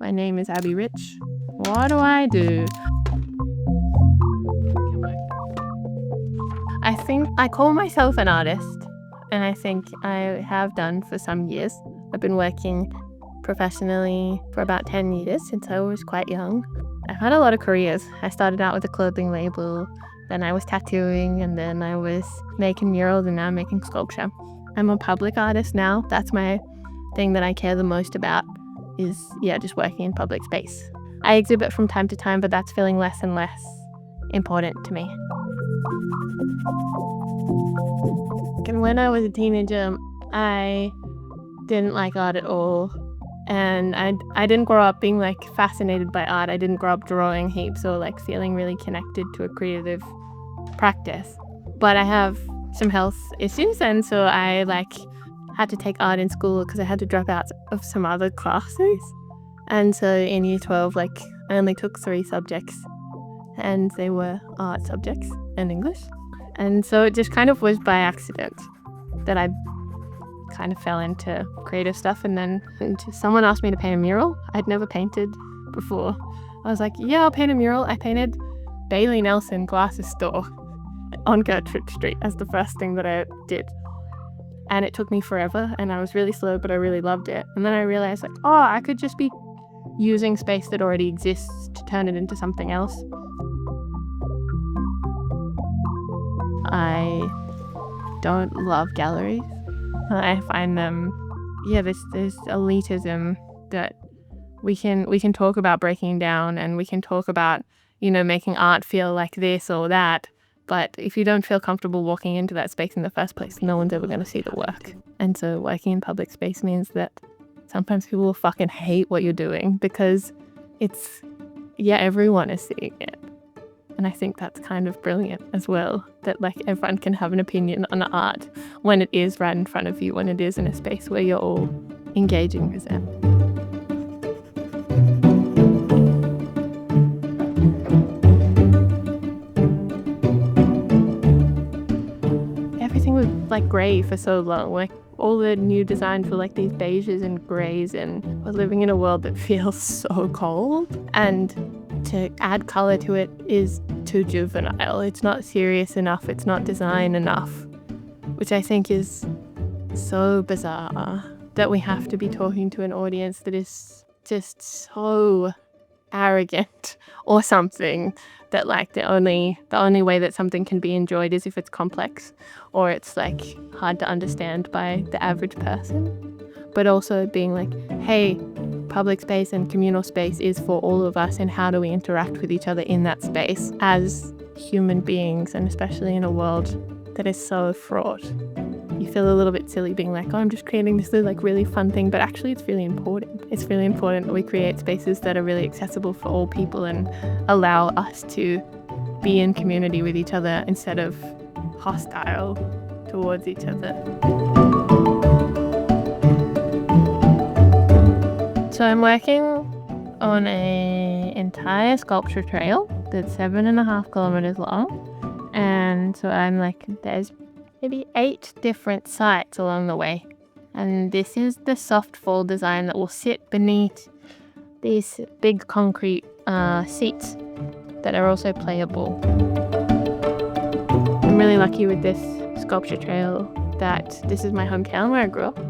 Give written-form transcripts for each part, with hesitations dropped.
My name is Abbey Rich. What do I do? I think I call myself an artist, and I think I have done for some years. I've been working professionally for about 10 years since I was quite young. I've had a lot of careers. I started out with a clothing label, then I was tattooing, and then I was making murals, and now I'm making sculpture. I'm a public artist now. That's my thing that I care the most about is, just working in public space. I exhibit from time to time, but that's feeling less and less important to me. And when I was a teenager, I didn't like art at all. And I didn't grow up being fascinated by art. I didn't grow up drawing heaps or feeling really connected to a creative practice. But I have some health issues, and so I had to take art in school because I had to drop out of some other classes. And so in year 12, I only took 3 subjects, and they were art subjects and English. And so it just kind of was by accident that I kind of fell into creative stuff. And then someone asked me to paint a mural. I'd never painted before. I was like, yeah, I'll paint a mural. I painted Bailey Nelson Glasses Store on Gertrude Street as the first thing that I did. And it took me forever, and I was really slow, but I really loved it. And then I realized I could just be using space that already exists to turn it into something else. I don't love galleries. I find them, there's elitism that we can talk about breaking down, and we can talk about, making art feel like this or that. But if you don't feel comfortable walking into that space in the first place, no one's ever going to see the work. And so working in public space means that sometimes people will fucking hate what you're doing because everyone is seeing it. And I think that's kind of brilliant as well, that everyone can have an opinion on art when it is right in front of you, when it is in a space where you're all engaging with it. Everything was grey for so long. All the new designs were these beiges and greys, and we're living in a world that feels so cold. And to add colour to it is too juvenile. It's not serious enough. It's not design enough, which I think is so bizarre that we have to be talking to an audience that is just so arrogant or something, that the only way that something can be enjoyed is if it's complex or it's hard to understand by the average person. But also being hey, public space and communal space is for all of us, and how do we interact with each other in that space as human beings, and especially in a world that is so fraught. You feel a little bit silly being I'm just creating this really fun thing, but actually it's really important. It's really important that we create spaces that are really accessible for all people and allow us to be in community with each other instead of hostile towards each other. So I'm working on an entire sculpture trail that's 7.5 kilometers long. And so I'm there's maybe 8 different sites along the way. And this is the soft fall design that will sit beneath these big concrete seats that are also playable. I'm really lucky with this sculpture trail that this is my hometown where I grew up.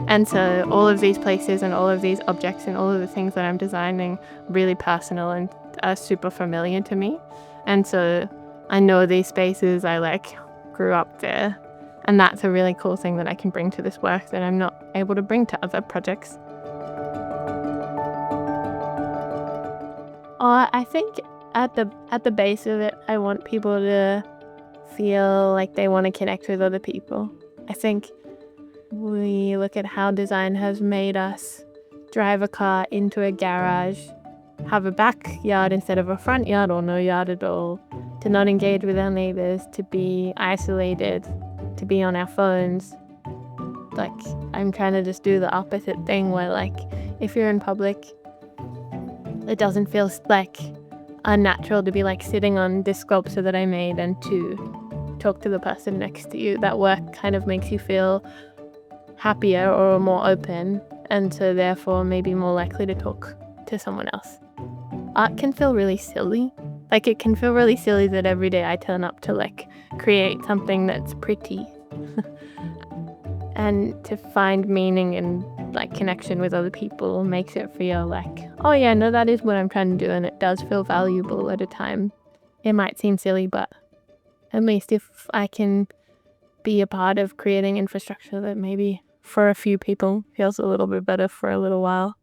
And so all of these places and all of these objects and all of the things that I'm designing are really personal and are super familiar to me. And so I know these spaces, I grew up there. And that's a really cool thing that I can bring to this work that I'm not able to bring to other projects. I think at the base of it, I want people to feel like they want to connect with other people. I think we look at how design has made us drive a car into a garage, have a backyard instead of a front yard or no yard at all, to not engage with our neighbors, to be isolated, to be on our phones. I'm trying to just do the opposite thing where if you're in public, it doesn't feel unnatural to be sitting on this sculpture that I made and to talk to the person next to you. That work kind of makes you feel happier or more open, and so therefore maybe more likely to talk to someone else. Art can feel really silly. Like, it can feel really silly that every day I turn up to like create something that's pretty. And to find meaning and like connection with other people makes it feel like, oh yeah, no, that is what I'm trying to do, and it does feel valuable at a time. It might seem silly, but at least if I can be a part of creating infrastructure that maybe for a few people feels a little bit better for a little while,